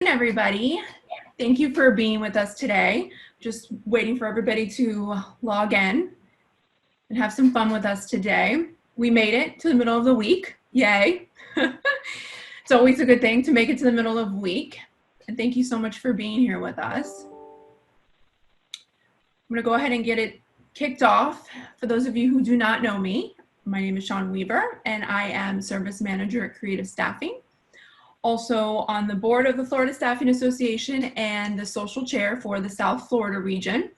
everybody. Thank you for being with us today. Just waiting for everybody to log in and have some fun with us today. We made it to the middle of the week. Yay. It's always a good thing to make it to the middle of the week. And thank you so much for being here with us. I'm going to go ahead and get it kicked off. For those of you who do not know me, my name is Shawn Weaver, and I am Service Manager at Creative Staffing. Also on the board of the Florida Staffing Association and the social chair for the South Florida region.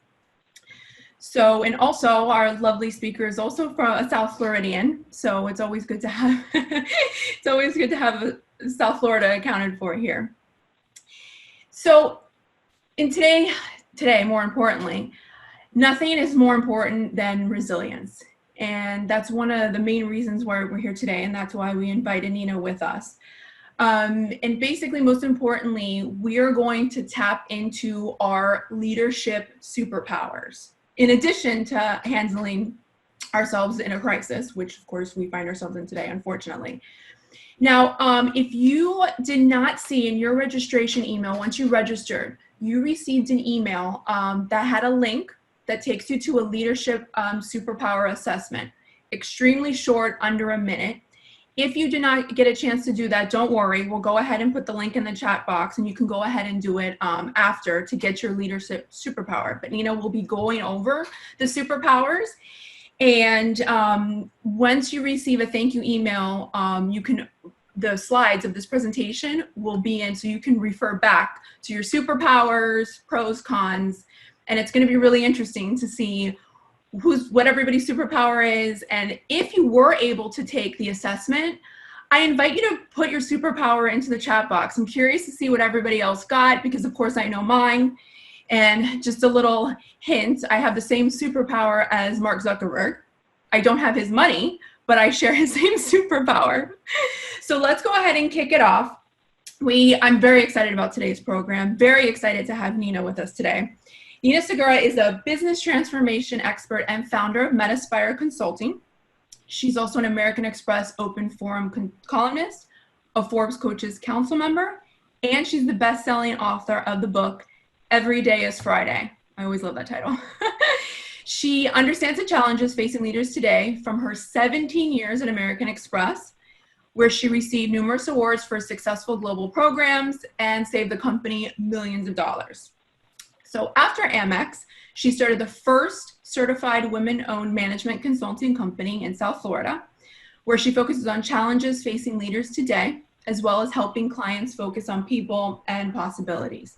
So, and also our lovely speaker is also from a South Floridian. So it's always good to have, it's always good to have South Florida accounted for here. So today, more importantly, nothing is more important than resilience. And that's one of the main reasons why we're here today. And that's why we invited Nina with us. And basically, most importantly, we are going to tap into our leadership superpowers, in addition to handling ourselves in a crisis, which of course we find ourselves in today, unfortunately. Now, if you did not see in your registration email, once you registered, you received an email that had a link that takes you to a leadership superpower assessment. Extremely short, under a minute. If you did not get a chance to do that, don't worry. We'll go ahead and put the link in the chat box, and you can go ahead and do it after to get your leadership superpower. But Nina will be going over the superpowers. And once you receive a thank you email, the slides of this presentation will be in, so you can refer back to your superpowers, pros, cons, and it's going to be really interesting to see what everybody's superpower is. And if you were able to take the assessment, I invite you to put your superpower into the chat box. I'm curious to see what everybody else got, because of course I know mine. And just a little hint, I have the same superpower as Mark Zuckerberg. I don't have his money, but I share his same superpower. So let's go ahead and kick it off. I'm very excited about today's program, very excited to have Nina with us today. Nina Segura is a business transformation expert and founder of Metaspire Consulting. She's also an American Express Open Forum columnist, a Forbes Coaches Council member, and she's the best-selling author of the book, Every Day is Friday. I always love that title. She understands the challenges facing leaders today from her 17 years at American Express, where she received numerous awards for successful global programs and saved the company millions of dollars. So after Amex, she started the first certified women-owned management consulting company in South Florida, where she focuses on challenges facing leaders today, as well as helping clients focus on people and possibilities.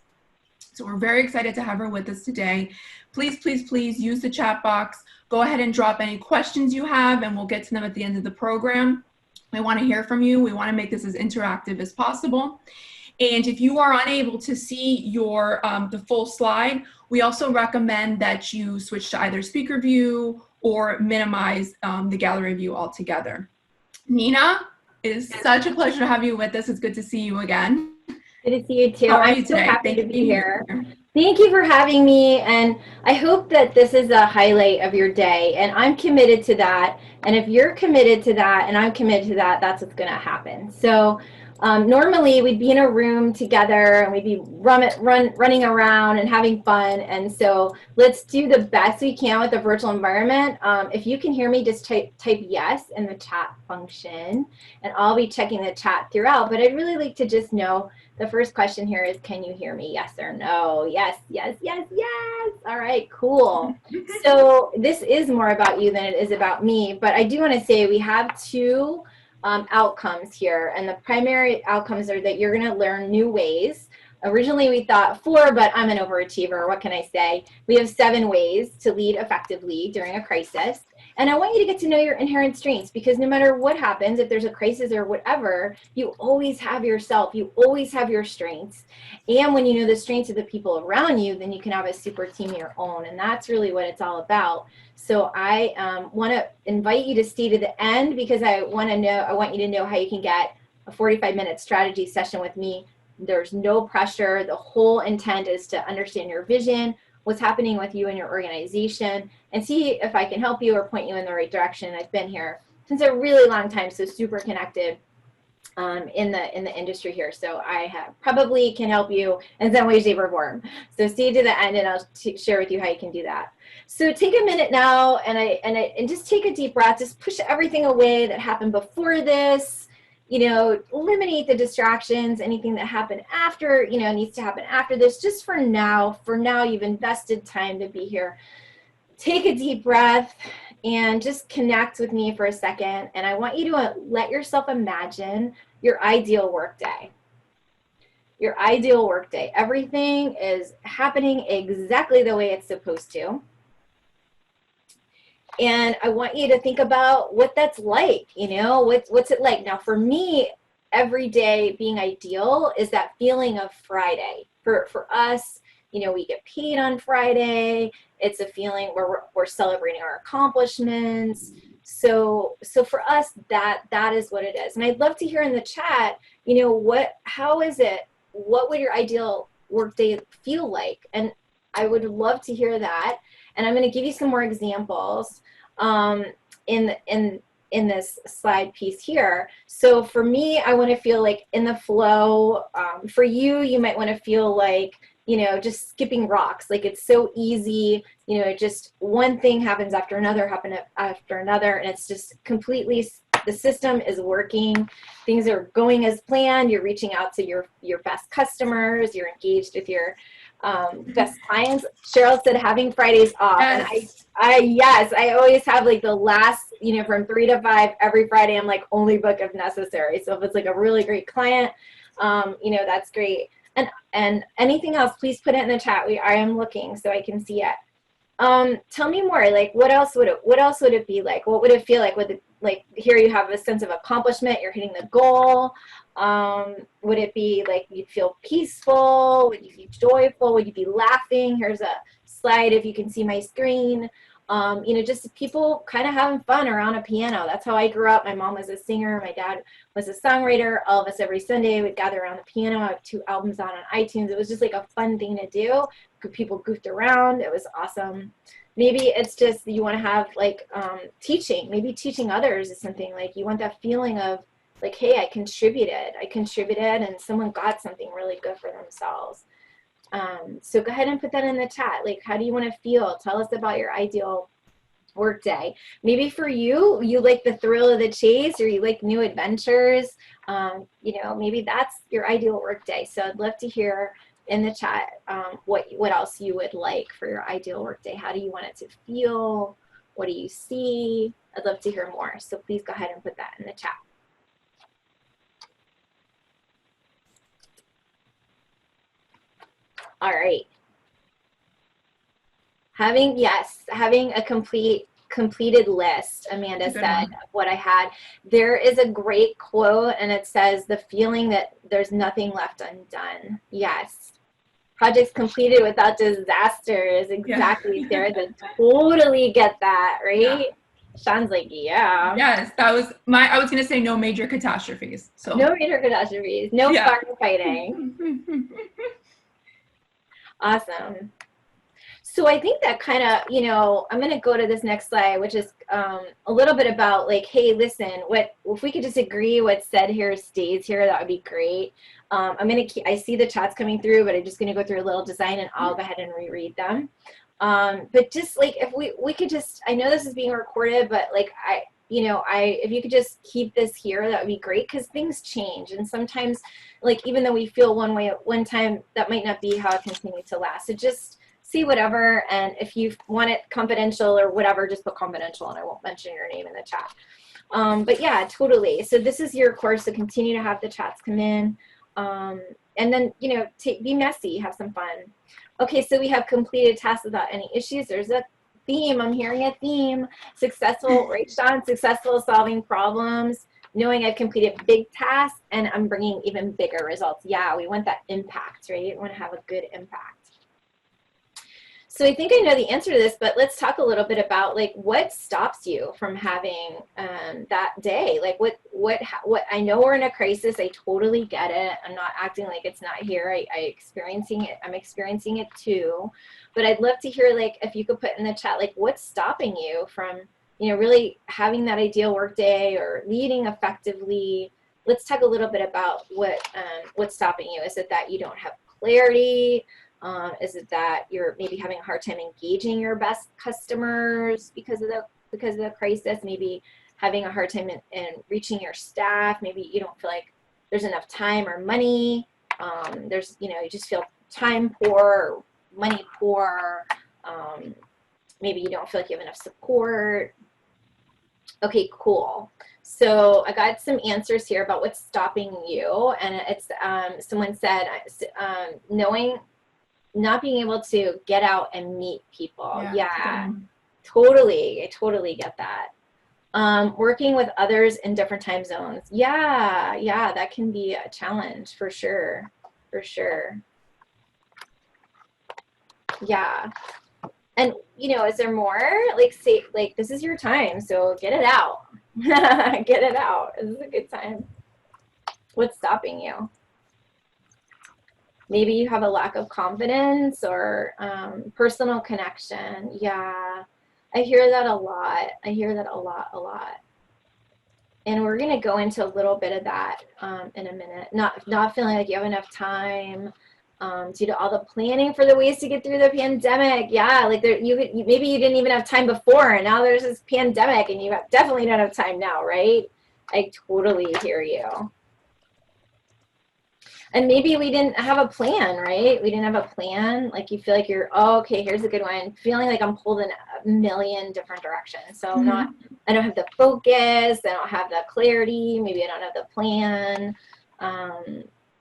So we're very excited to have her with us today. Please, please, please use the chat box. Go ahead and drop any questions you have, and we'll get to them at the end of the program. We want to hear from you. We want to make this as interactive as possible. And if you are unable to see your the full slide, we also recommend that you switch to either speaker view or minimize the gallery view altogether. Nina, it is such a pleasure to have you with us. It's good to see you again. Good to see you too. How are you I'm so today? happy to be here. Thank you for having me, and I hope that this is a highlight of your day, and I'm committed to that. And if you're committed to that and I'm committed to that, that's what's going to happen. So normally we'd be in a room together and we'd be running around and having fun. And so let's do the best we can with the virtual environment. If you can hear me, just type yes in the chat function, and I'll be checking the chat throughout. But I'd really like to just know, the first question here is, can you hear me? Yes or no? Yes, yes, yes, yes. All right, cool. So this is more about you than it is about me. But I do want to say we have two outcomes here, and the primary outcomes are that you're going to learn new ways. Originally we thought 4, but I'm an overachiever. What can I say? We have 7 ways to lead effectively during a crisis. And I want you to get to know your inherent strengths, because no matter what happens, if there's a crisis or whatever, you always have yourself. You always have your strengths. And when you know the strengths of the people around you, then you can have a super team of your own. And that's really what it's all about. So I want to invite you to stay to the end, because I want you to know how you can get a 45-minute strategy session with me. There's no pressure. The whole intent is to understand your vision, what's happening with you and your organization, and see if I can help you or point you in the right direction. I've been here since a really long time, so super connected. in the industry here. So I probably can help you in some way, shape, or form. So stay to the end, and I'll share with you how you can do that. So take a minute now, and just take a deep breath. Just push everything away that happened before this. You know, eliminate the distractions. Anything that happened after, you know, needs to happen after this. Just for now. For now, you've invested time to be here. Take a deep breath and just connect with me for a second. And I want you to let yourself imagine your ideal workday. Your ideal workday. Everything is happening exactly the way it's supposed to. And I want you to think about what that's like, you know, what's it like? Now, for me, every day being ideal is that feeling of Friday. For us, you know, we get paid on Friday. It's a feeling where we're celebrating our accomplishments. So for us, that is what it is. And I'd love to hear in the chat, you know, how is it? What would your ideal workday feel like? And I would love to hear that. And I'm going to give you some more examples in this slide piece here. So for me, I want to feel like in the flow. For you, you might want to feel like, you know, just skipping rocks. Like it's so easy, you know, just one thing happens after another, and it's just completely, the system is working. Things are going as planned. You're reaching out to your best customers. You're engaged with your best clients. Cheryl said having Fridays off. Yes. And yes, I always have like the last, you know, from 3 to 5 every Friday. I'm like only book if necessary. So if it's like a really great client, you know, that's great. And anything else, please put it in the chat. I am looking so I can see it. Tell me more. Like, what else would it be like? What would it feel like? Like here you have a sense of accomplishment. You're hitting the goal. Would it be like you'd feel peaceful? Would you be joyful? Would you be laughing? Here's a slide if you can see my screen. You know, just people kind of having fun around a piano. That's how I grew up. My mom was a singer. My dad was a songwriter. All of us every Sunday would gather around the piano. I have 2 albums on iTunes. It was just like a fun thing to do. People goofed around. It was awesome. Maybe it's just you want to have like teaching. Maybe teaching others is something like you want that feeling of like, hey, I contributed and someone got something really good for themselves. So go ahead and put that in the chat. Like, how do you want to feel? Tell us about your ideal workday. Maybe for you, you like the thrill of the chase, or you like new adventures. You know, maybe that's your ideal workday. So I'd love to hear in the chat what else you would like for your ideal workday. How do you want it to feel? What do you see? I'd love to hear more. So please go ahead and put that in the chat. All right. Having a completed list, Amanda said, of what I had. There is a great quote, and it says, the feeling that there's nothing left undone. Yes. Projects completed without disasters. Exactly, Sarah. I totally get that, right? Yeah. Sean's like, yeah. Yes, that was I was going to say no major catastrophes. So no major catastrophes. No firefighting. Awesome. So I think that kind of, you know, I'm going to go to this next slide, which is a little bit about like, hey, listen, if we could just agree what's said here stays here, that would be great. I see the chats coming through, but I'm just going to go through a little design and I'll go ahead and reread them. But just like, if we could just, I know this is being recorded, but like if you could just keep this here, that would be great, because things change. And sometimes, like, even though we feel one way at one time, that might not be how it continues to last. So just see whatever, and if you want it confidential or whatever, just put confidential and I won't mention your name in the chat. But yeah, totally. So this is your course, so continue to have the chats come in. And then, you know, be messy, have some fun. Okay, so we have completed tasks without any issues. There's a theme. I'm hearing a theme. Successful, right, Sean? Successful solving problems, knowing I've completed big tasks, and I'm bringing even bigger results. Yeah, we want that impact, right? We want to have a good impact. So I think I know the answer to this, but let's talk a little bit about like what stops you from having that day. Like what I know we're in a crisis. I totally get it. I'm not acting like it's not here. I'm experiencing it too. But I'd love to hear, like, if you could put in the chat, like, what's stopping you from, you know, really having that ideal work day or leading effectively. let's talk a little bit about what's stopping you. Is it that you don't have clarity? Is it that you're maybe having a hard time engaging your best customers because of the crisis? Maybe having a hard time in reaching your staff. Maybe you don't feel like there's enough time or money. There's, you just feel time poor, or money poor. Maybe you don't feel like you have enough support. Okay, cool. So I got some answers here about what's stopping you, and it's someone said not being able to get out and meet people. Yeah, totally. I totally get that. Working with others in different time zones. Yeah, that can be a challenge for sure. For sure. Yeah. And, is there more? Like, say, like, this is your time, so get it out. Get it out. This is a good time. What's stopping you? Maybe you have a lack of confidence or personal connection. Yeah, I hear that a lot. I hear that a lot. And we're going to go into a little bit of that in a minute. Not feeling like you have enough time due to all the planning for the ways to get through the pandemic. Yeah, like maybe you didn't even have time before, and now there's this pandemic, and you definitely don't have time now, right? I totally hear you. And maybe we didn't have a plan, right? We didn't have a plan. Like you feel like oh, okay, here's a good one. Feeling like I'm pulled in a million different directions. So I don't have the focus. I don't have the clarity. Maybe I don't have the plan.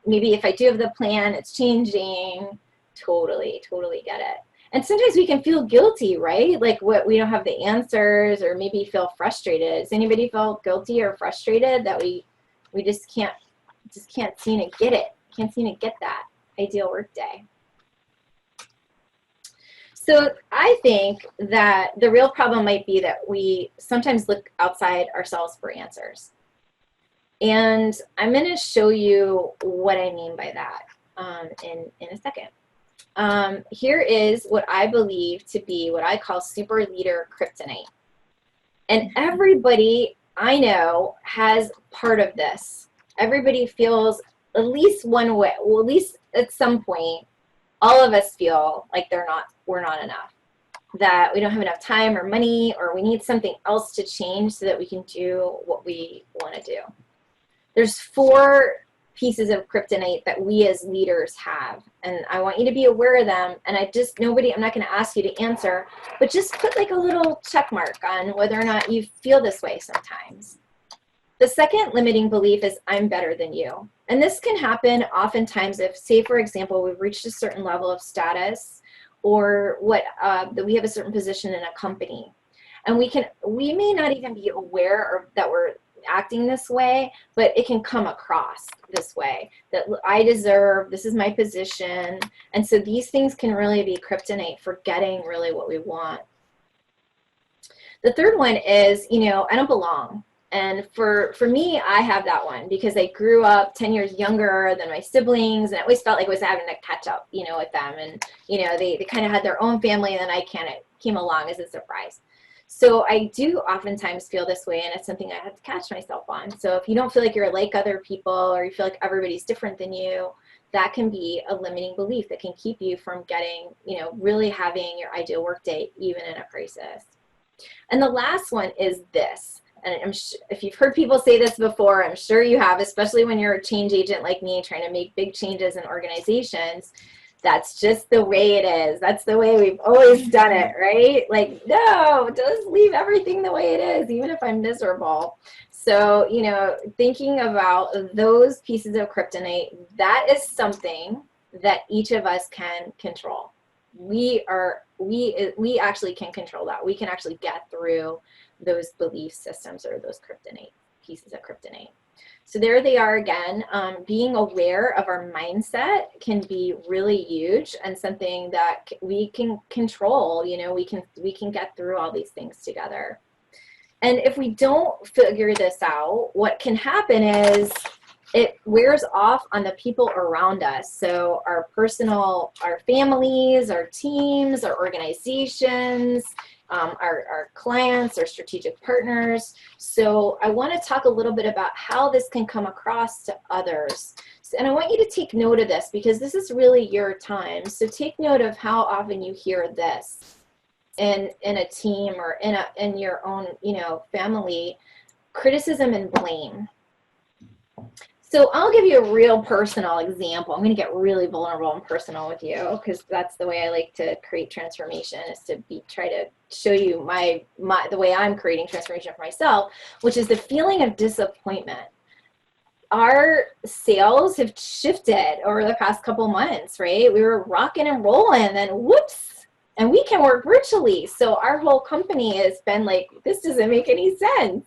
Maybe if I do have the plan, it's changing. Totally get it. And sometimes we can feel guilty, right? Like we don't have the answers, or maybe feel frustrated. Does anybody feel guilty or frustrated that we just can't seem to get it? Can't seem to get that ideal work day. So I think that the real problem might be that we sometimes look outside ourselves for answers. And I'm going to show you what I mean by that in a second. Here is what I believe to be what I call super leader kryptonite. And everybody I know has part of this. Everybody feels at least one way, well, at least at some point, all of us feel like we're not enough, that we don't have enough time or money, or we need something else to change so that we can do what we want to do. There's 4 pieces of kryptonite that we as leaders have, and I want you to be aware of them. And I'm not going to ask you to answer, but just put like a little check mark on whether or not you feel this way sometimes. The second limiting belief is I'm better than you. And this can happen oftentimes if, say, for example, we've reached a certain level of status, or that we have a certain position in a company. And we may not even be aware that we're acting this way, but it can come across this way, that I deserve, this is my position. And so these things can really be kryptonite for getting really what we want. The third one is, I don't belong. And for me, I have that one because I grew up 10 years younger than my siblings, and I always felt like I was having to catch up, with them. And, they kind of had their own family, and then I came along as a surprise. So I do oftentimes feel this way, and it's something I have to catch myself on. So if you don't feel like you're like other people, or you feel like everybody's different than you, that can be a limiting belief that can keep you from getting, really having your ideal work day, even in a crisis. And the last one is this. And if you've heard people say this before, I'm sure you have, especially when you're a change agent like me trying to make big changes in organizations. That's just the way it is. That's the way we've always done it, right? Like, no, just leave everything the way it is, even if I'm miserable. So, thinking about those pieces of kryptonite, that is something that each of us can control. We actually can control that. We can actually get through those belief systems or those pieces of kryptonite. So there they are again. Being aware of our mindset can be really huge, and something that we can control. We can get through all these things together. And if we don't figure this out, what can happen is it wears off on the people around us. So our families, our teams, our organizations, our clients, our strategic partners. So I want to talk a little bit about how this can come across to others. And I want you to take note of this because this is really your time. So take note of how often you hear this in a team or in your own, family: criticism and blame. So I'll give you a real personal example. I'm going to get really vulnerable and personal with you because that's the way I like to create transformation, is to try to show you the way I'm creating transformation for myself, which is the feeling of disappointment. Our sales have shifted over the past couple months, right? We were rocking and rolling, and then whoops, and we can work virtually. So our whole company has been like, this doesn't make any sense.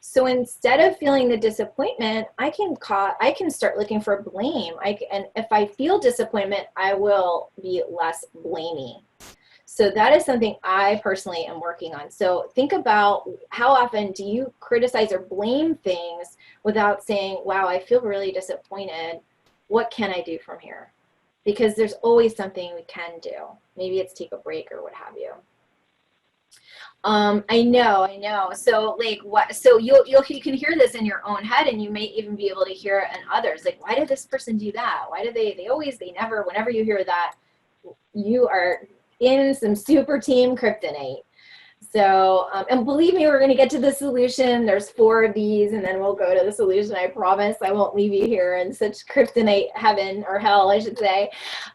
So instead of feeling the disappointment, I can start looking for blame. And if I feel disappointment, I will be less blamey. So that is something I personally am working on. So think about, how often do you criticize or blame things without saying, wow, I feel really disappointed. What can I do from here? Because there's always something we can do. Maybe it's take a break or what have you. I know. So like what? So you can hear this in your own head, and you may even be able to hear it in others. Like, why did this person do that? Why do they never? Whenever you hear that, you are in some super team kryptonite. So, and believe me, we're going to get to the solution. There's 4 of these, and then we'll go to the solution. I promise I won't leave you here in such kryptonite heaven, or hell, I should say.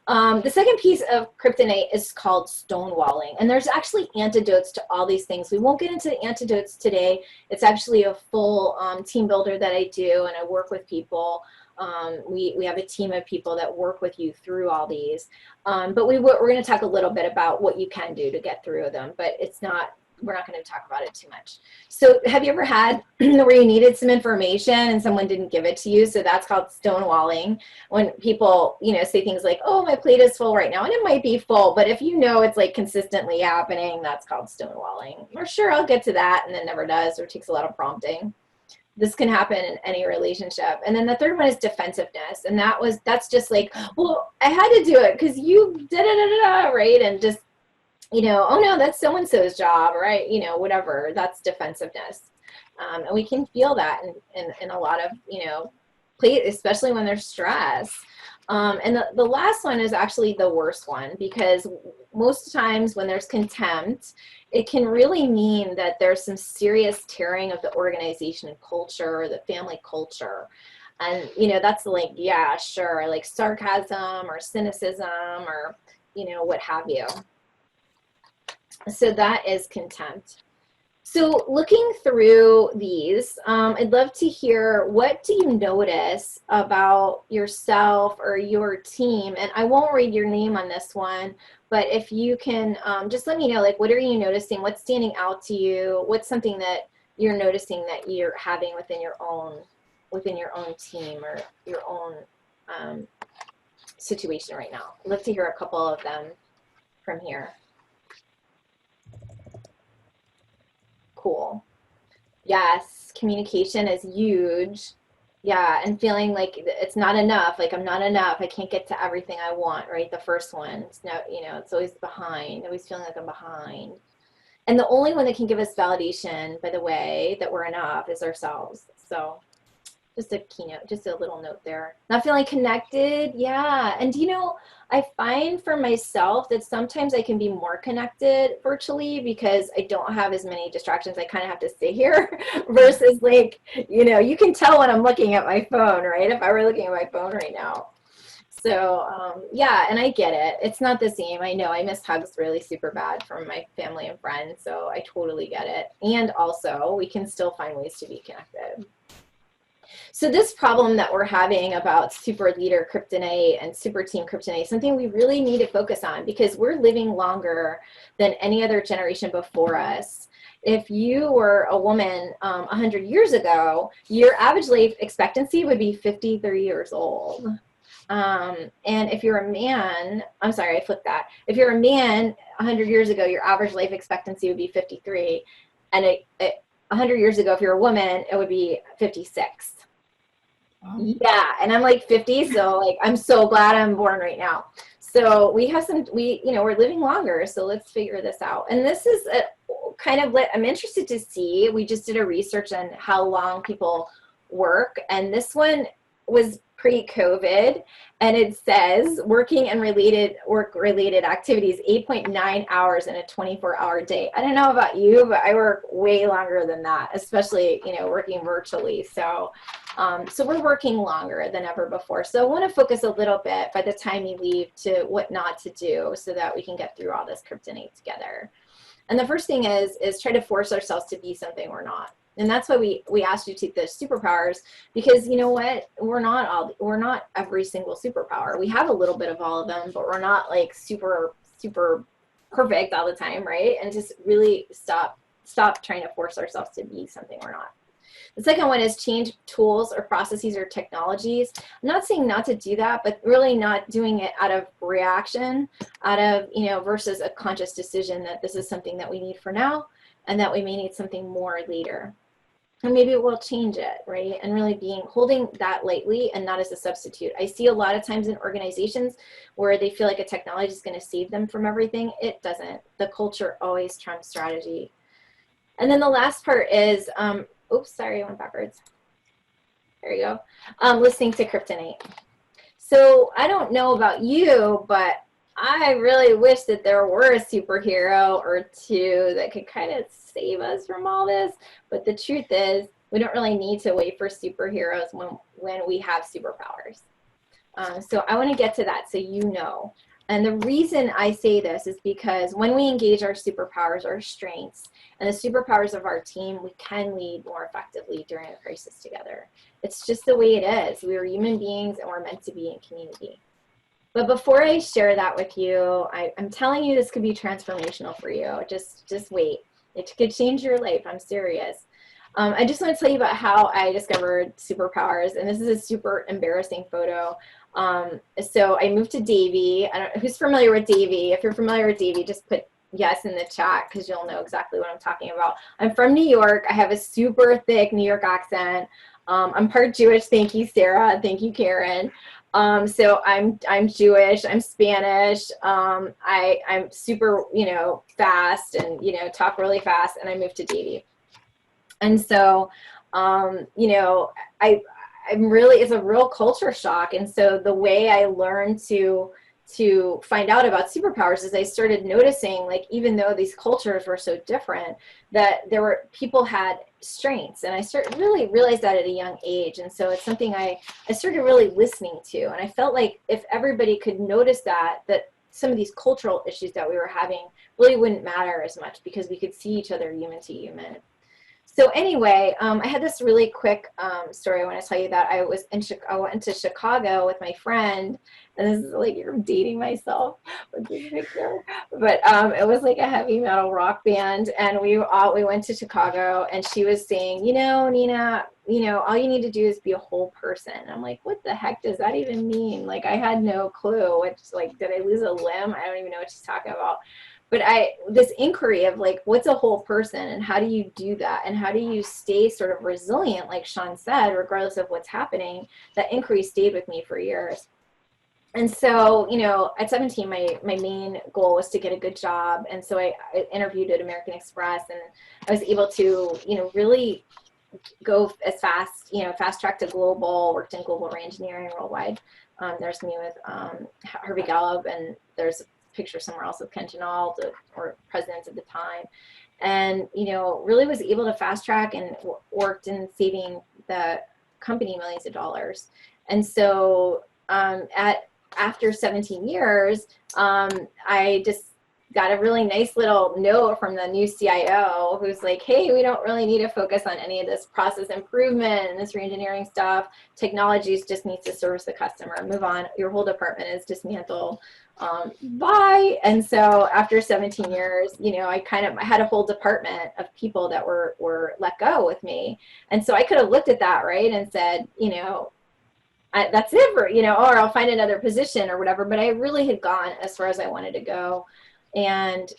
The second piece of kryptonite is called stonewalling. And there's actually antidotes to all these things. We won't get into the antidotes today. It's actually a full team builder that I do, and I work with people. We have a team of people that work with you through all these. But we're going to talk a little bit about what you can do to get through them, but we're not going to talk about it too much. So have you ever had where you needed some information and someone didn't give it to you? So that's called stonewalling. When people, say things like, oh, my plate is full right now, and it might be full, but if it's like consistently happening, that's called stonewalling. Or sure, I'll get to that, and then never does, or takes a lot of prompting. This can happen in any relationship. And then the third one is defensiveness. And that's just like, well, I had to do it because you da-da-da-da-da, right? And just, oh no, that's so-and-so's job, right? Whatever, that's defensiveness. And we can feel that in a lot of, especially when there's stress. And the last one is actually the worst one, because most times when there's contempt, it can really mean that there's some serious tearing of the organization culture, or the family culture. And, that's like, yeah, sure, like sarcasm or cynicism or, what have you. So that is contempt. So looking through these, I'd love to hear, what do you notice about yourself or your team? And I won't read your name on this one, but if you can just let me know, like, what are you noticing? What's standing out to you? What's something that you're noticing that you're having within your own team or your own situation right now? I'd love to hear a couple of them from here. Cool. Yes, communication is huge. Yeah, and feeling like it's not enough, like I'm not enough, I can't get to everything I want, right? The first one, it's now, it's always behind, always feeling like I'm behind. And the only one that can give us validation, by the way, that we're enough is ourselves. So just a keynote, just a little note there. Not feeling connected, yeah. And I find for myself that sometimes I can be more connected virtually because I don't have as many distractions. I kind of have to sit here versus like, you can tell when I'm looking at my phone, right? If I were looking at my phone right now. So yeah, and I get it. It's not the same. I know I miss hugs really super bad from my family and friends. So I totally get it. And also we can still find ways to be connected. So this problem that we're having about super leader kryptonite and super team kryptonite is something we really need to focus on, because we're living longer than any other generation before us. If you were a woman 100 years ago, your average life expectancy would be 53 years old. And if you're a man, I'm sorry, I flipped that. If you're a man 100 years ago, your average life expectancy would be 53. And 100 years ago, if you're a woman, it would be 56. Wow. Yeah, and I'm like 50, so like I'm so glad I'm born right now. So we have we're living longer, so let's figure this out. And this is a kind of I'm interested to see, we just did a research on how long people work, and this one was pre-COVID, and it says working and work-related activities 8.9 hours in a 24-hour day. I don't know about you, but I work way longer than that, especially working virtually. So so we're working longer than ever before. So I want to focus a little bit by the time you leave to what not to do so that we can get through all this kryptonite together. And the first thing is try to force ourselves to be something we're not. And that's why we asked you to take the superpowers, because you know what? We're not every single superpower. We have a little bit of all of them, but we're not like super perfect all the time, right? And just really stop trying to force ourselves to be something we're not. The second one is change tools or processes or technologies. I'm not saying not to do that, but really not doing it out of reaction, out of, versus a conscious decision that this is something that we need for now and that we may need something more later. And maybe we'll change it, right? And really holding that lightly and not as a substitute. I see a lot of times in organizations where they feel like a technology is going to save them from everything. It doesn't. The culture always trumps strategy. And then the last part is, oops, sorry, I went backwards. There you go. Listening to kryptonite. So I don't know about you, but I really wish that there were a superhero or two that could kind of save us from all this. But the truth is, we don't really need to wait for superheroes when we have superpowers. So I want to get to that so you know. And the reason I say this is because when we engage our superpowers, our strengths, and the superpowers of our team, we can lead more effectively during a crisis together. It's just the way it is. We are human beings and we're meant to be in community. But before I share that with you, I'm telling you this could be transformational for you. Just wait. It could change your life. I'm serious. I just want to tell you about how I discovered superpowers. And this is a super embarrassing photo. So I moved to Davie. I don't know who's familiar with Davie. If you're familiar with Davie, just put yes in the chat because you'll know exactly what I'm talking about. I'm from New York. I have a super thick New York accent. I'm part Jewish. Thank you, Sarah. Thank you, Karen. So I'm Jewish. I'm Spanish. I'm super, fast and, talk really fast. And I moved to Davie. And so, it's a real culture shock. And so the way I learned to find out about superpowers is I started noticing, like, even though these cultures were so different, that people had strengths. And I really realized that at a young age. And so it's something I started really listening to. And I felt like if everybody could notice that some of these cultural issues that we were having really wouldn't matter as much because we could see each other human to human. So anyway, I had this really quick story I want to tell you that I went to Chicago with my friend, and this is like, you're dating myself with this picture, but it was like a heavy metal rock band, and we went to Chicago, and she was saying, Nina, all you need to do is be a whole person. And I'm like, what the heck does that even mean? Like, I had no clue. Did I lose a limb? I don't even know what she's talking about. But this inquiry of like, what's a whole person and how do you do that? And how do you stay sort of resilient, like Sean said, regardless of what's happening? That inquiry stayed with me for years. And so, at 17, my main goal was to get a good job. And so I interviewed at American Express, and I was able to, really go as fast track to global, worked in global reengineering worldwide. There's me with Harvey Gallup, and there's picture somewhere else with Ken Chenault, or presidents at the time, and really was able to fast track and worked in saving the company millions of dollars. And so after 17 years, I just got a really nice little note from the new CIO who's like, hey, we don't really need to focus on any of this process improvement and this reengineering stuff. Technologies just needs to service the customer. Move on. Your whole department is dismantled. Bye. And so after 17 years, I had a whole department of people that were let go with me. And so I could have looked at that, right, and said, that's it for, or I'll find another position or whatever. But I really had gone as far as I wanted to go. And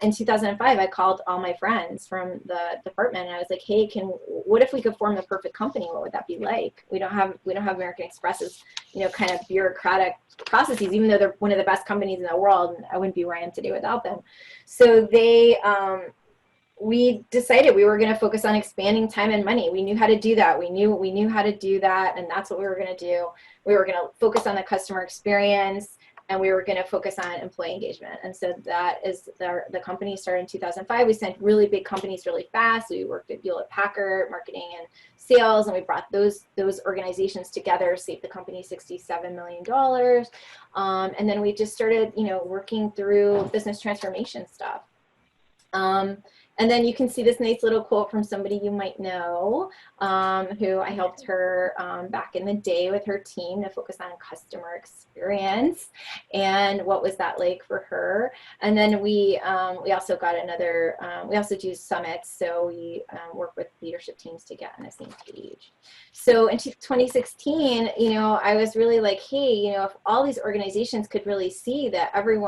in 2005, I called all my friends from the department, and I was like, "Hey, what if we could form the perfect company? What would that be like? We don't have American Express's, kind of bureaucratic processes, even though they're one of the best companies in the world, and I wouldn't be where I am today without them." So we decided we were going to focus on expanding time and money. We knew how to do that. We knew how to do that, and that's what we were going to do. We were going to focus on the customer experience, and we were going to focus on employee engagement. And so that is the company started in 2005. We sent really big companies really fast. We worked at Hewlett-Packard, marketing and sales, and we brought those organizations together, saved the company $67 million. And then we just started, working through business transformation stuff. And then you can see this nice little quote from somebody you might know, who I helped her back in the day with her team to focus on customer experience. And what was that like for her? And then we also got we also do summits. So we work with leadership teams to get on the same page. So in 2016, I was really like, hey, if all these organizations could really see that everybody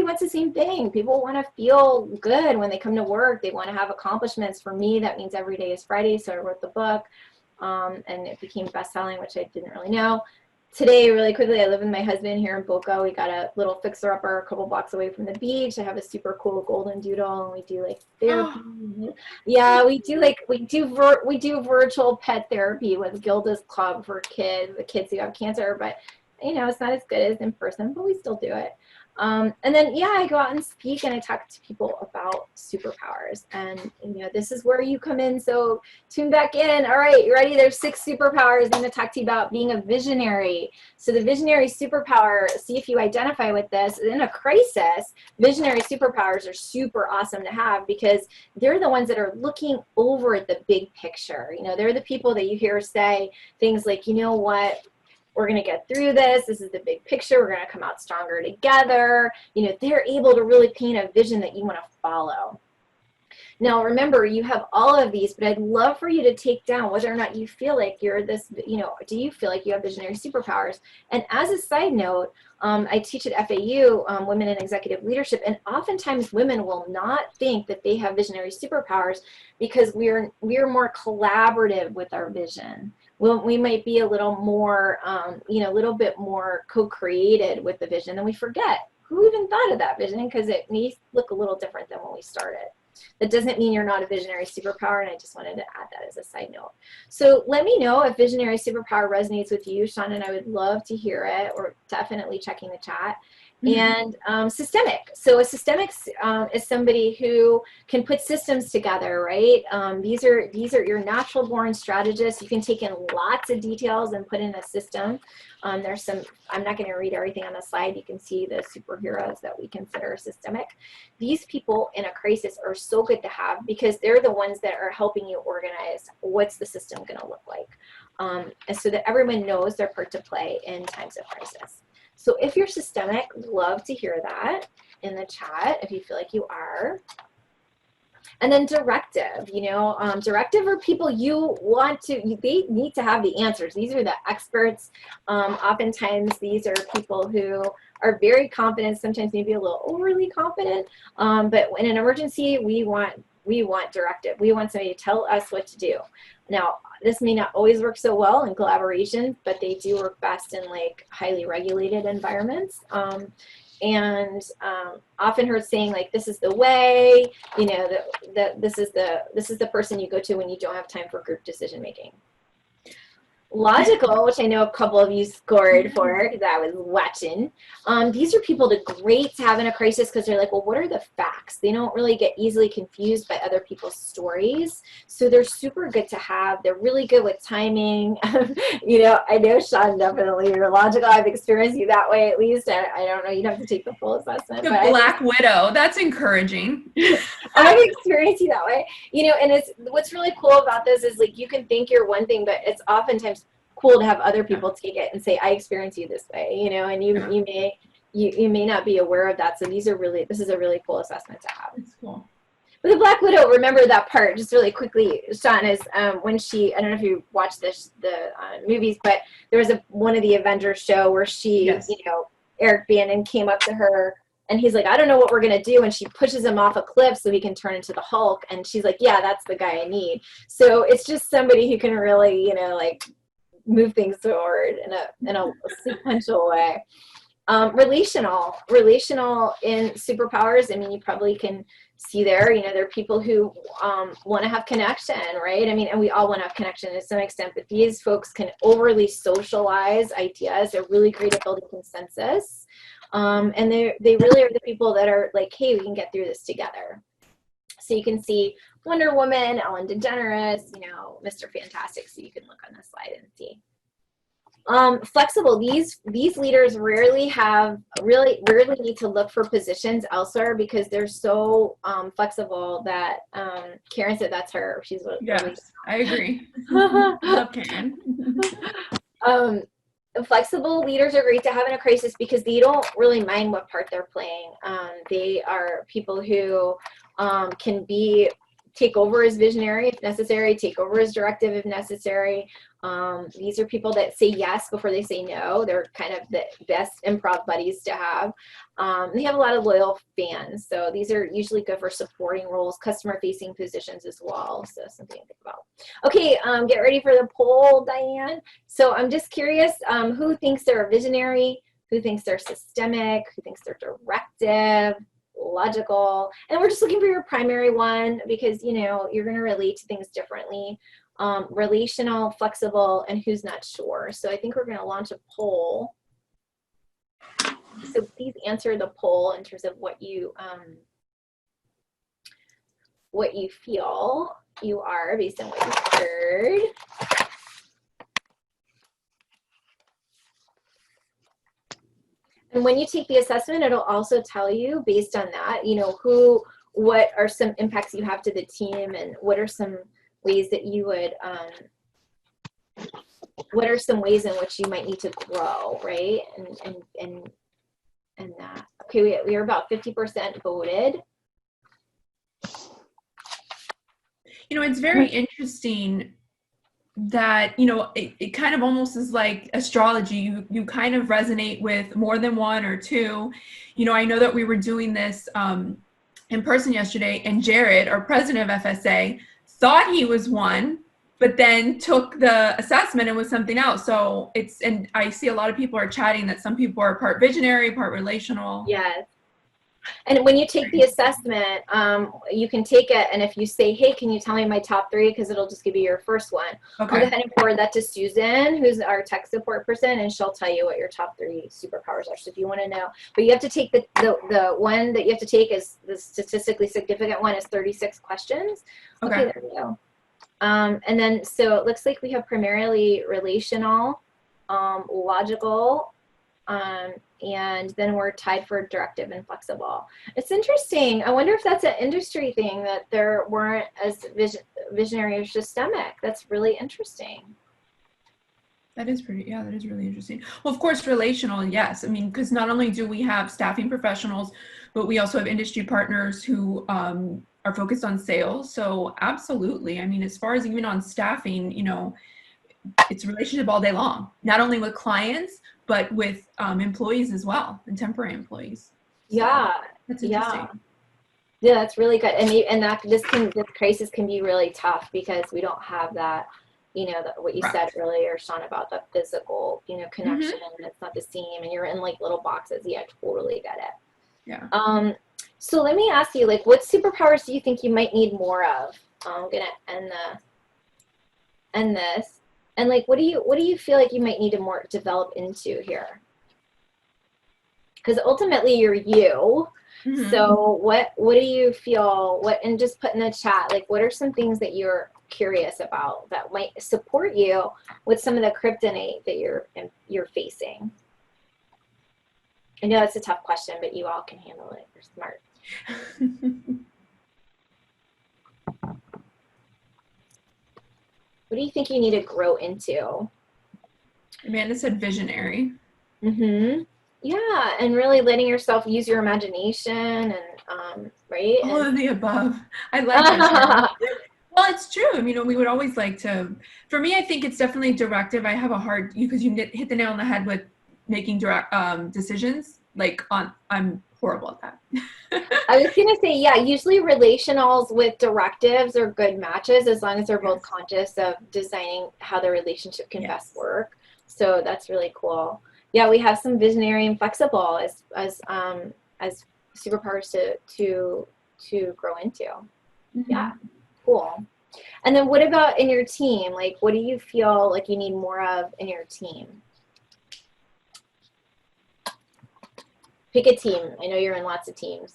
wants the same thing. People want to feel good when they come to work. They want to have accomplishments. For me, that means every day is Friday. So I wrote the book, and it became best-selling, which I didn't really know. Today, really quickly, I live with my husband here in Boca. We got a little fixer-upper a couple blocks away from the beach. I have a super cool golden doodle, and we do like therapy. Oh. Yeah, we do virtual pet therapy with Gilda's Club for the kids who have cancer. But it's not as good as in person, but we still do it. And then, I go out and speak, and I talk to people about superpowers, and this is where you come in. So tune back in. All right, you ready? There's 6 superpowers I'm going to talk to you about. Being a visionary. So the visionary superpower, see if you identify with this. In a crisis, visionary superpowers are super awesome to have, because they're the ones that are looking over at the big picture. They're the people that you hear say things like, what? We're going to get through this. This is the big picture. We're going to come out stronger together. They're able to really paint a vision that you want to follow. Now, remember, you have all of these, but I'd love for you to take down whether or not you feel like you're this, do you feel like you have visionary superpowers? And as a side note, I teach at FAU, Women in Executive Leadership, and oftentimes women will not think that they have visionary superpowers because we're more collaborative with our vision. We might be a little more, a little bit more co-created with the vision, and we forget who even thought of that vision, because it may look a little different than when we started. That doesn't mean you're not a visionary superpower, and I just wanted to add that as a side note. So let me know if visionary superpower resonates with you, Sean, and I would love to hear it, or definitely checking the chat. And systemic. So a systemic is somebody who can put systems together, right? These are your natural born strategists. You can take in lots of details and put in a system. There's some, I'm not going to read everything on the slide. You can see the superheroes that we consider systemic. These people in a crisis are so good to have, because they're the ones that are helping you organize what's the system going to look like. And so that everyone knows their part to play in times of crisis. So if you're systemic, love to hear that in the chat if you feel like you are. And then directive, directive are people you want to, they need to have the answers. These are the experts. Oftentimes these are people who are very confident, sometimes maybe a little overly confident. But in an emergency, we want directive. We want somebody to tell us what to do. Now, this may not always work so well in collaboration, but they do work best in like highly regulated environments. And often heard saying like, this is the way, this is the person you go to when you don't have time for group decision making. Logical, which I know a couple of you scored for because I was watching. These are people that are great to have in a crisis because they're like, well, what are the facts? They don't really get easily confused by other people's stories. So they're super good to have. They're really good with timing. I know, Sean, definitely you're logical. I've experienced you that way at least. I don't know. You'd have to take the full assessment. The Black Widow. That's encouraging. I've experienced you that way. And it's what's really cool about this is like you can think you're one thing, but it's oftentimes cool to have other people take it and say, I experience you this way, and you may not be aware of that. So this is a really cool assessment to have. That's cool. With the Black Widow, remember that part just really quickly, Sean, is when she, I don't know if you watched the movies, but there was one of the Avengers show where she, yes. Eric Bana came up to her And he's like, I don't know what we're going to do. And she pushes him off a cliff so he can turn into the Hulk. And she's like, yeah, that's the guy I need. So it's just somebody who can really, you know, like move things forward in a sequential way. Relational in superpowers. I mean, you probably can see there, you know, there are people who want to have connection, right? I mean, and we all want to have connection to some extent, but these folks can overly socialize ideas. They're really great at building consensus. And they really are the people that are like, hey, we can get through this together. So you can see Wonder Woman, Ellen DeGeneres, you know, Mr. Fantastic. So you can look on this slide and see. Flexible. These leaders rarely need to look for positions elsewhere because they're so flexible that Karen said that's her. She's what. Yes, I agree. Love Karen. Flexible leaders are great to have in a crisis because they don't really mind what part they're playing. They are people who can take over as visionary if necessary, take over as directive if necessary. These are people that say yes before they say no. They're kind of the best improv buddies to have. They have a lot of loyal fans. So these are usually good for supporting roles, customer facing positions as well. So something to think about. Okay, get ready for the poll, Diane. So I'm just curious, who thinks they're a visionary? Who thinks they're systemic? Who thinks they're directive? Logical? And we're just looking for your primary one because, you know, you're going to relate to things differently. Relational, flexible, and who's not sure. So I think we're going to launch a poll. So please answer the poll in terms of what you feel you are based on what you heard. And when you take the assessment, it'll also tell you based on that, you know, what are some impacts you have to the team and what are some ways that you would, what are some ways in which you might need to grow, right? And that. Okay, we are about 50% voted. You know, it's very interesting that, you know, it kind of almost is like astrology. You kind of resonate with more than one or two. You know, I know that we were doing this in person yesterday, and Jared, our president of FSA, thought he was one, but then took the assessment and was something else. So and I see a lot of people are chatting that some people are part visionary, part relational. Yes. And when you take the assessment, you can take it, and if you say, hey, can you tell me my top 3, because it'll just give you your first one. Okay. I'll go ahead and forward that to Susan, who's our tech support person, and she'll tell you what your top 3 superpowers are. So if you want to know, but you have to take the one that you have to take is the statistically significant one is 36 questions. Okay, there we go. And then, so it looks like we have primarily relational, logical, and then we're tied for directive and flexible. It's interesting. I wonder if that's an industry thing that there weren't as visionary or systemic. That's really interesting. That is that is really interesting. Well, of course, relational, yes. I mean, because not only do we have staffing professionals, but we also have industry partners who are focused on sales. So absolutely. I mean, as far as even on staffing, you know, it's relationship all day long, not only with clients, but with employees as well, and temporary employees. So yeah. That's interesting. Yeah, that's really good. And that this crisis can be really tough because we don't have that, you know, what you said earlier, Sean, about the physical, you know, connection, and it's not the same, and you're in like little boxes. Yeah, totally get it. Yeah. So let me ask you, like, what superpowers do you think you might need more of? I'm gonna end this. And like, what do you feel like you might need to more develop into here? Because ultimately you're you. Mm-hmm. So what do you feel, and just put in the chat, like, what are some things that you're curious about that might support you with some of the kryptonite that you're facing? I know it's a tough question, but you all can handle it. You're smart. What do you think you need to grow into? Amanda said visionary. Mm-hmm. Yeah, and really letting yourself use your imagination and right? All of the above. I like that. Well, it's true. I mean, we would always like to, for me, I think it's definitely directive. I have a hard, because you hit the nail on the head with making direct decisions. Like I'm horrible at that. I was going to say, yeah, usually relationals with directives are good matches as long as they're both Yes. conscious of designing how the relationship can best Yes. work. So that's really cool. Yeah, we have some visionary and flexible as superpowers to grow into. Yeah, cool. And then what about in your team? Like, what do you feel like you need more of in your team? Pick a team. I know you're in lots of teams.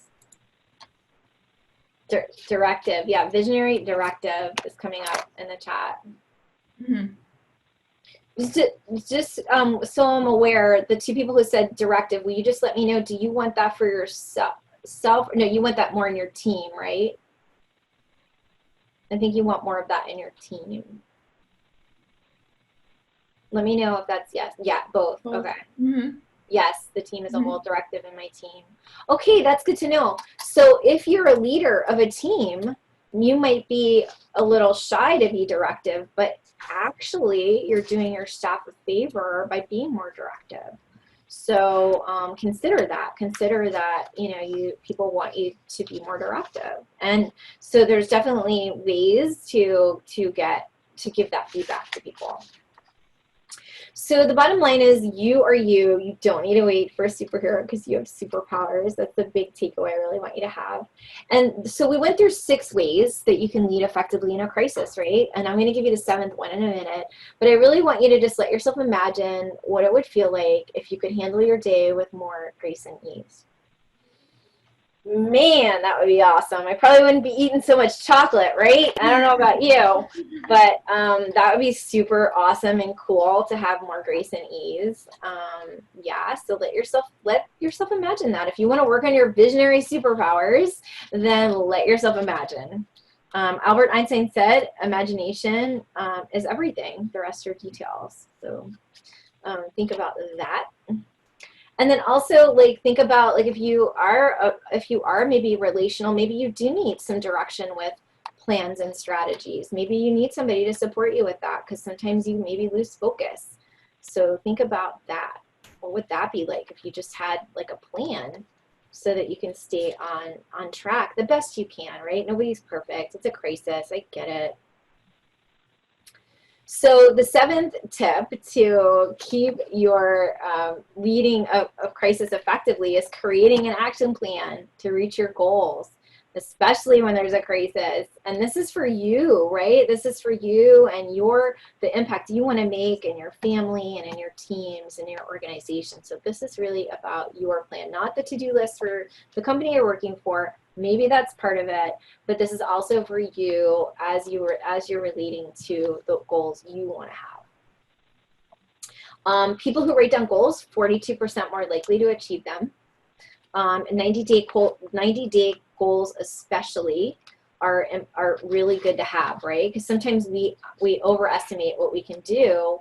Directive. Yeah, visionary directive is coming up in the chat. Mm-hmm. Just so I'm aware, the two people who said directive, will you just let me know, do you want that for yourself? No, you want that more in your team, right? I think you want more of that in your team. Let me know if that's yes. Yeah, both. Okay. Mm-hmm. Yes, the team as a whole, directive in my team. Okay, that's good to know. So if you're a leader of a team, you might be a little shy to be directive, but actually you're doing your staff a favor by being more directive. So consider that. Consider that, you know, people want you to be more directive. And so there's definitely ways to give that feedback to people. So the bottom line is you are you. You don't need to wait for a superhero because you have superpowers. That's the big takeaway I really want you to have. And so we went through 6 ways that you can lead effectively in a crisis, right? And I'm going to give you the 7th one in a minute. But I really want you to just let yourself imagine what it would feel like if you could handle your day with more grace and ease. Man, that would be awesome. I probably wouldn't be eating so much chocolate, right? I don't know about you, but that would be super awesome and cool to have more grace and ease. Yeah, so let yourself imagine that. If you want to work on your visionary superpowers, then let yourself imagine. Albert Einstein said, imagination is everything. The rest are details. So think about that. And then also, like, think about, like, if you are maybe relational, maybe you do need some direction with plans and strategies. Maybe you need somebody to support you with that because sometimes you maybe lose focus. So think about that. What would that be like if you just had like a plan so that you can stay on track the best you can, right? Nobody's perfect. It's a crisis. I get it. So the 7th tip to keep your leading a crisis effectively is creating an action plan to reach your goals, especially when there's a crisis. And this is for you, right? This is for you and the impact you want to make in your family and in your teams and your organization. So this is really about your plan, not the to-do list for the company you're working for. Maybe that's part of it, but this is also for you as you're relating to the goals you want to have. People who write down goals, 42% more likely to achieve them. 90-day goals especially are really good to have, right? Because sometimes we overestimate what we can do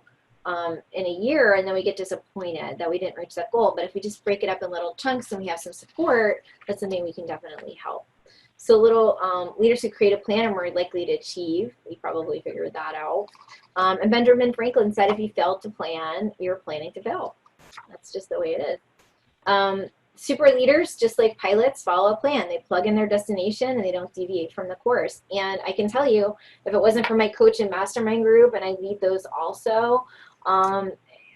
in a year, and then we get disappointed that we didn't reach that goal. But if we just break it up in little chunks and we have some support, that's something we can definitely help. So little leaders who create a plan are more likely to achieve. We probably figured that out. And Benjamin Franklin said, if you failed to plan, you're planning to fail. That's just the way it is. Super leaders, just like pilots, follow a plan. They plug in their destination and they don't deviate from the course. And I can tell you, if it wasn't for my coach and mastermind group, and I lead those also,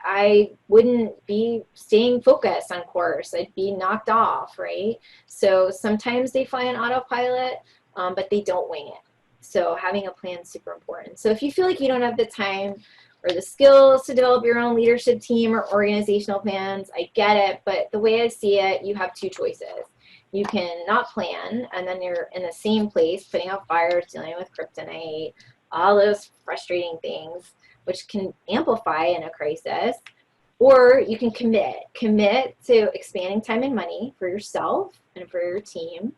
I wouldn't be staying focused on course. I'd be knocked off, right? So sometimes they fly on autopilot, but they don't wing it. So having a plan is super important. So if you feel like you don't have the time or the skills to develop your own leadership team or organizational plans, I get it. But the way I see it, you have 2 choices. You can not plan, and then you're in the same place, putting out fires, dealing with kryptonite, all those frustrating things, which can amplify in a crisis. Or you can commit to expanding time and money for yourself and for your team,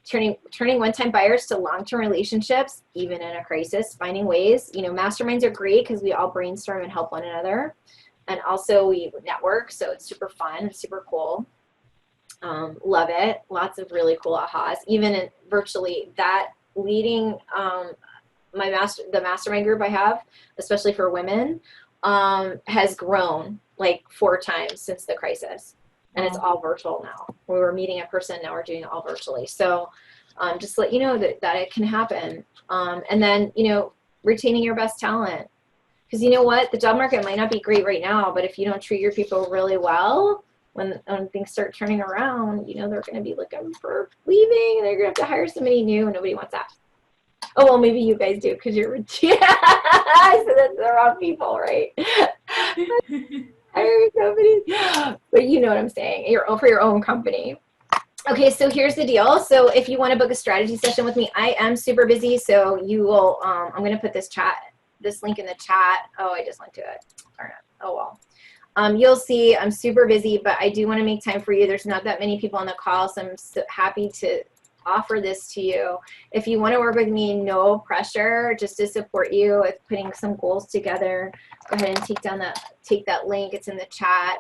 turning one-time buyers to long-term relationships, even in a crisis, finding ways. You know, masterminds are great because we all brainstorm and help one another. And also we network, so it's super fun and super cool. Love it. Lots of really cool ahas. Even in virtually that leading the mastermind group I have, especially for women, has grown like 4 times since the crisis. and it's all virtual now. We were meeting in person, now we're doing it all virtually. So just to let you know that it can happen. And then, retaining your best talent. Because you know what? The job market might not be great right now, but if you don't treat your people really well, when things start turning around, they're going to be looking for leaving, and they're going to have to hire somebody new, and nobody wants that. Oh, well, maybe you guys do because you're rich. So that's the wrong people, right? Hiring companies. But you know what I'm saying. For your own company. Okay, so here's the deal. So if you want to book a strategy session with me, I am super busy. So you will, I'm going to put this link in the chat. Oh, I just went to it. Darn it. Oh, well. You'll see I'm super busy, but I do want to make time for you. There's not that many people on the call, so I'm so happy to offer this to you. If you want to work with me, no pressure, just to support you with putting some goals together, go ahead and take that link. It's in the chat.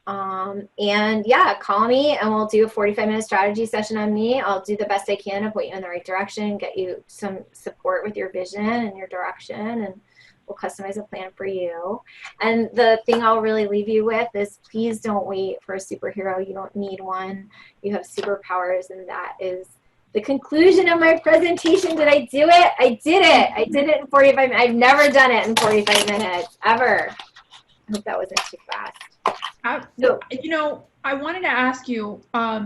And yeah, call me and we'll do a 45-minute strategy session on me. I'll do the best I can to point you in the right direction, get you some support with your vision and your direction, and we'll customize a plan for you. And the thing I'll really leave you with is, please don't wait for a superhero. You don't need one. You have superpowers, and that is the conclusion of my presentation. Did I do it? I did it. I did it in 45 minutes. I've never done it in 45 minutes, ever. I hope that wasn't too fast. I wanted to ask you,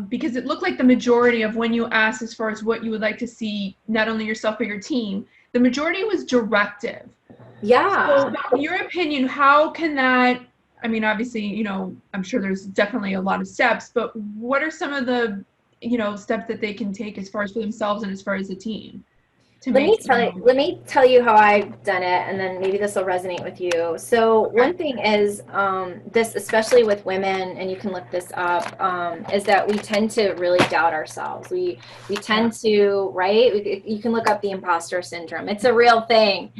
because it looked like the majority of when you asked as far as what you would like to see, not only yourself but your team, the majority was directive. Yeah. So in your opinion, how can that, obviously, I'm sure there's definitely a lot of steps, but what are some of the, steps that they can take as far as for themselves and as far as the team? Let me tell you how I've done it, and then maybe this will resonate with you. So one thing is this, especially with women, and you can look this up, is that we tend to really doubt ourselves. We tend to, right? You can look up the imposter syndrome. It's a real thing.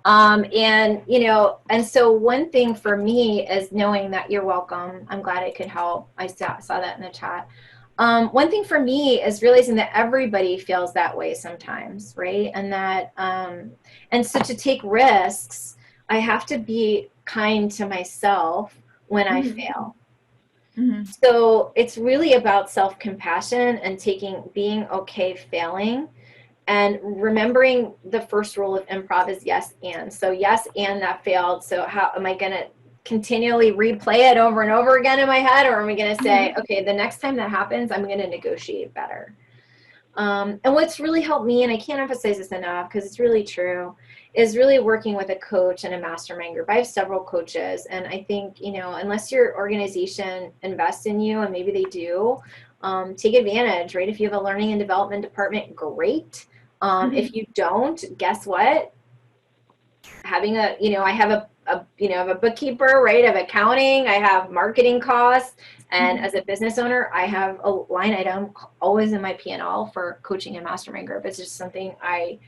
And so one thing for me is knowing that you're welcome. I'm glad I could help. I saw that in the chat. One thing for me is realizing that everybody feels that way sometimes, right? And that, and so to take risks, I have to be kind to myself when I fail. Mm-hmm. So it's really about self-compassion and being okay failing, and remembering the first rule of improv is yes and. So yes and that failed. So how am I going to continually replay it over and over again in my head, or am I going to say, okay, the next time that happens, I'm going to negotiate better? And what's really helped me, and I can't emphasize this enough because it's really true, is really working with a coach and a mastermind group. I have several coaches, and I think, unless your organization invests in you, and maybe they do, take advantage, right? If you have a learning and development department, great. If you don't, guess what? Having I have a bookkeeper, right? I have accounting, I have marketing costs, and as a business owner, I have a line item always in my P&L for coaching and mastermind group. It's just something I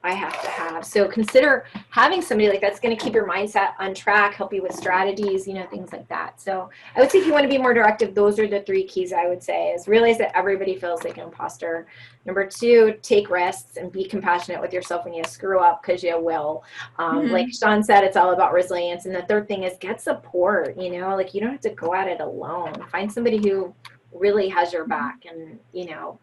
have to have. So consider having somebody like that's going to keep your mindset on track, help you with strategies, things like that. So I would say if you want to be more directive, those are the 3 keys I would say, is realize that everybody feels like an imposter. Number 2, take risks and be compassionate with yourself when you screw up, because you will. Like Sean said, it's all about resilience. And the third thing is get support, you don't have to go at it alone. Find somebody who really has your back and,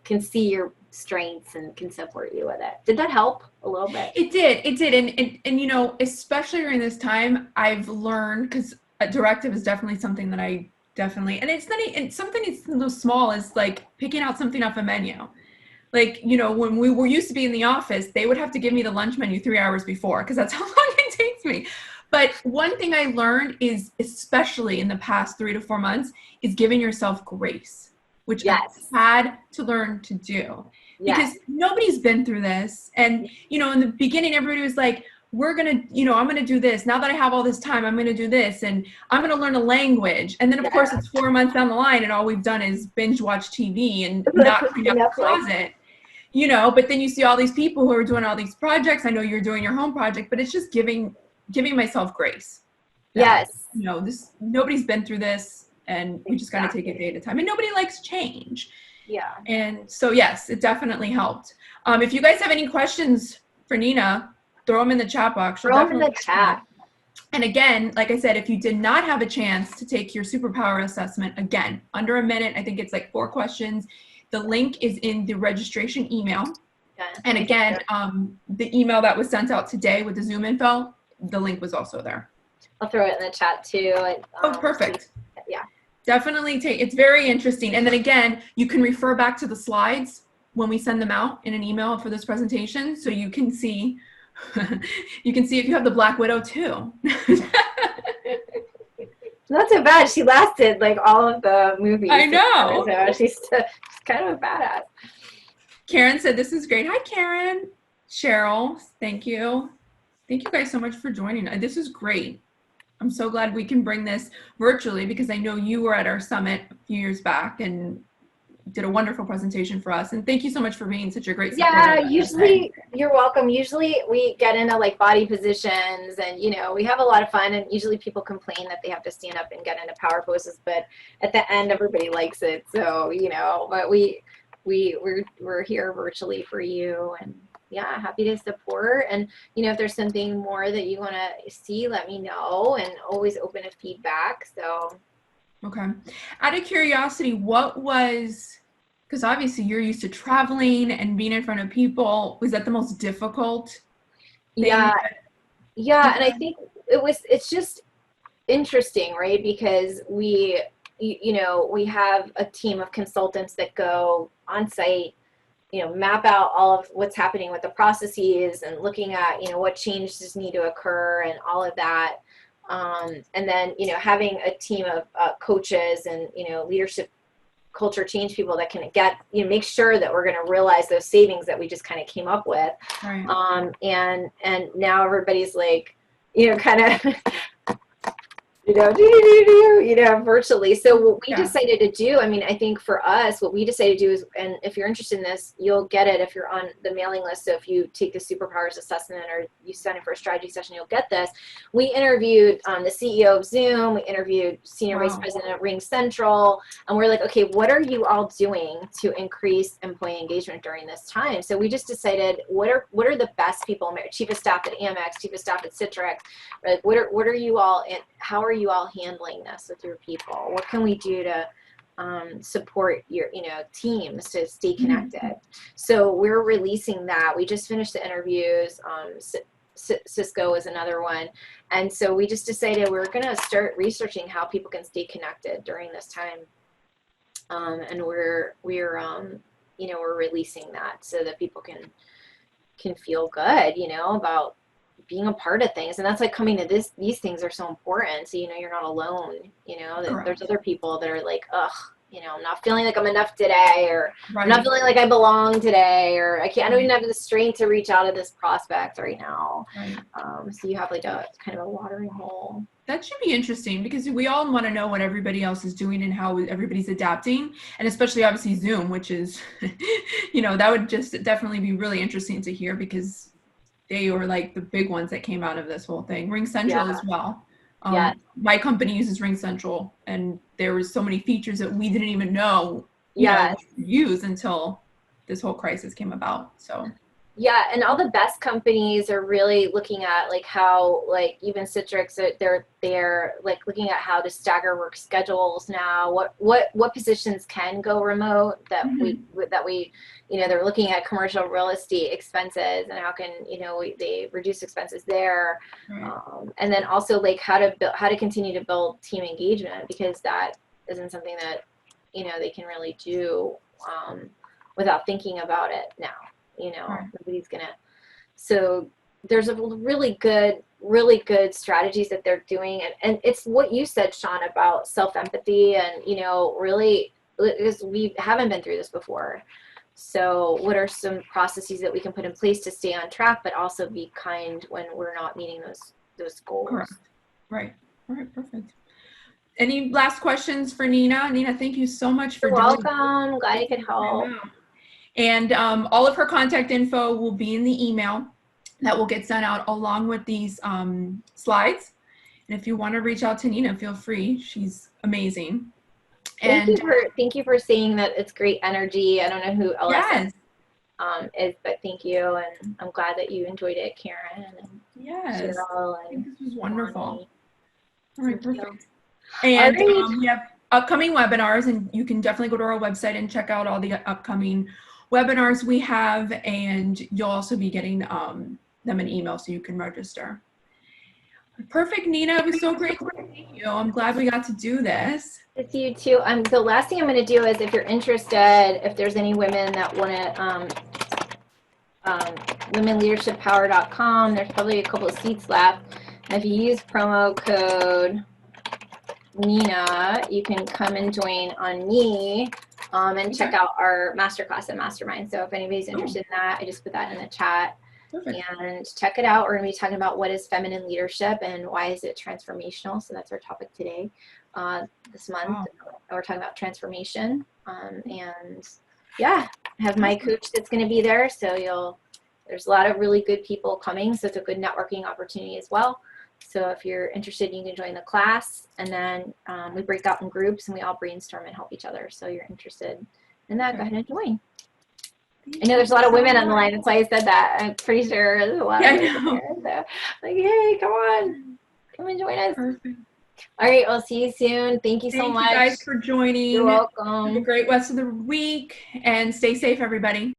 can see your strengths and can support you with it. Did that help a little bit? It did. And especially during this time, I've learned, because a directive is definitely something that I definitely, and it's something as small as like picking out something off a menu. Like, when we were used to be in the office, they would have to give me the lunch menu 3 hours before, because that's how long it takes me. But one thing I learned is, especially in the past 3 to 4 months, is giving yourself grace, which I've had to learn to do. Because nobody's been through this. And, in the beginning, everybody was like, I'm going to do this. Now that I have all this time, I'm going to do this. And I'm going to learn a language. And then, of course, it's 4 months down the line, and all we've done is binge watch TV and not clean up the closet. But then you see all these people who are doing all these projects. I know you're doing your home project, but it's just giving myself grace. Yes. Nobody's been through this, and we just got to take it day at a time. And nobody likes change. Yeah. And so, yes, it definitely helped. If you guys have any questions for Nina, throw them in the chat box. Throw them in the chat. And again, like I said, if you did not have a chance to take your superpower assessment, again, under a minute, I think it's like 4 questions. The link is in the registration email. Yeah, And again, the email that was sent out today with the Zoom info, the link was also there. I'll throw it in the chat too. And, Oh, perfect. Yeah. Definitely it's very interesting. And then again, you can refer back to the slides when we send them out in an email for this presentation. So you can see, you can see if you have the Black Widow too. Not so bad. She lasted like all of the movies. I know. So she's kind of a badass. Karen said, this is great. Hi, Karen. Cheryl, thank you. Thank you guys so much for joining. This is great. I'm so glad we can bring this virtually because I know you were at our summit a few years back and did a wonderful presentation for us. And thank you so much for being such a great supporter. Yeah, usually, you're welcome. Usually we get into like body positions and, you know, we have a lot of fun, and usually people complain that they have to stand up and get into power poses, but at the end, everybody likes it. So, you know, but we're here virtually for you, and yeah, happy to support. And, you know, if there's something more that you want to see, let me know, and always open to feedback. So. Okay. Out of curiosity, what was, because obviously you're used to traveling and being in front of people, was that the most difficult thing? Yeah. Yeah. And I think it's just interesting, right? Because you know, we have a team of consultants that go on site, you know, map out all of what's happening with the processes and looking at, you know, what changes need to occur and all of that. And then, you know, having a team of coaches and, you know, leadership culture change people that can get, you know, make sure that we're going to realize those savings that we just kind of came up with. Right. And now everybody's like, you know, kind of, you know, virtually. So what we decided to do, I mean, I think for us, what we decided to do is, and if you're interested in this, you'll get it if you're on the mailing list. So if you take the superpowers assessment or you sign up for a strategy session, you'll get this. We interviewed the CEO of Zoom. We interviewed Senior Vice President of Ring Central. And we're like, okay, what are you all doing to increase employee engagement during this time? So we just decided, what are the best people, Chief of Staff at Amex, Chief of Staff at Citrix, like, what are you all, and how are you all handling this with your people? What can we do to support your, you know, teams to stay connected? Mm-hmm. So we're releasing that. We just finished the interviews. Cisco is another one. And so we just decided we're going to start researching how people can stay connected during this time. And we're you know, we're releasing that so that people can feel good, you know, about being a part of things. And that's like coming to these things are so important. So, you know, you're not alone, you know, there's other people that are like, ugh, you know, I'm not feeling like I'm enough today, or I'm not feeling like I belong today, or I don't even have the strength to reach out to this prospect right now. So you have like a kind of a watering hole. That should be interesting because we all want to know what everybody else is doing and how everybody's adapting, and especially obviously Zoom, which is, you know, that would just definitely be really interesting to hear because they were like the big ones that came out of this whole thing. Ring Central as well. My company uses Ring Central, and there was so many features that we didn't even know, you know, use until this whole crisis came about. So. Yeah, and all the best companies are really looking at like how, like even Citrix, they're like looking at how to stagger work schedules now. What positions can go remote that we you know, they're looking at commercial real estate expenses and how can, you know, they reduce expenses there. And then also like how to continue to build team engagement, because that isn't something that, you know, they can really do without thinking about it now. You know, nobody's gonna. So there's a really good strategies that they're doing, and it's what you said, Sean, about self-empathy, and you know, really, because we haven't been through this before. So what are some processes that we can put in place to stay on track, but also be kind when we're not meeting those goals? Correct. Right. All right. Perfect. Any last questions for Nina? Nina, thank you so much for doing this. Welcome. Glad I could help. And all of her contact info will be in the email that will get sent out along with these slides. And if you want to reach out to Nina, feel free. She's amazing. Thank you for saying that it's great energy. I don't know who else is, but thank you. And I'm glad that you enjoyed it, Karen. Yes. Cheryl I and think this was wonderful. Bonnie. All right, Thank you. perfect. All And right. we have upcoming webinars, and you can definitely go to our website and check out all the upcoming webinars we have, and you'll also be getting them an email so you can register. Perfect, Nina. It was so great to meet you. I'm glad we got to do this. With you too. The last thing I'm going to do is, if you're interested, if there's any women that want to, womenleadershippower.com, there's probably a couple of seats left. And if you use promo code Nina, you can come and join on me and check out our masterclass and mastermind. So if anybody's interested in that, I just put that in the chat. Perfect. And check it out. We're going to be talking about what is feminine leadership and why is it transformational. So that's our topic today, this month. Wow. We're talking about transformation. And yeah, I have my coach that's going to be there. So there's a lot of really good people coming. So it's a good networking opportunity as well. So if you're interested, you can join the class, and then we break out in groups and we all brainstorm and help each other. So you're interested in that, go ahead and join. I know there's a lot of women on the line. That's why I said that. I'm pretty sure there's a lot of women there. So, like, hey, come on. Come and join us. Perfect. All right, I'll see you soon. Thank you so much. Thank you guys for joining. You're welcome. Have a great rest of the week, and stay safe, everybody.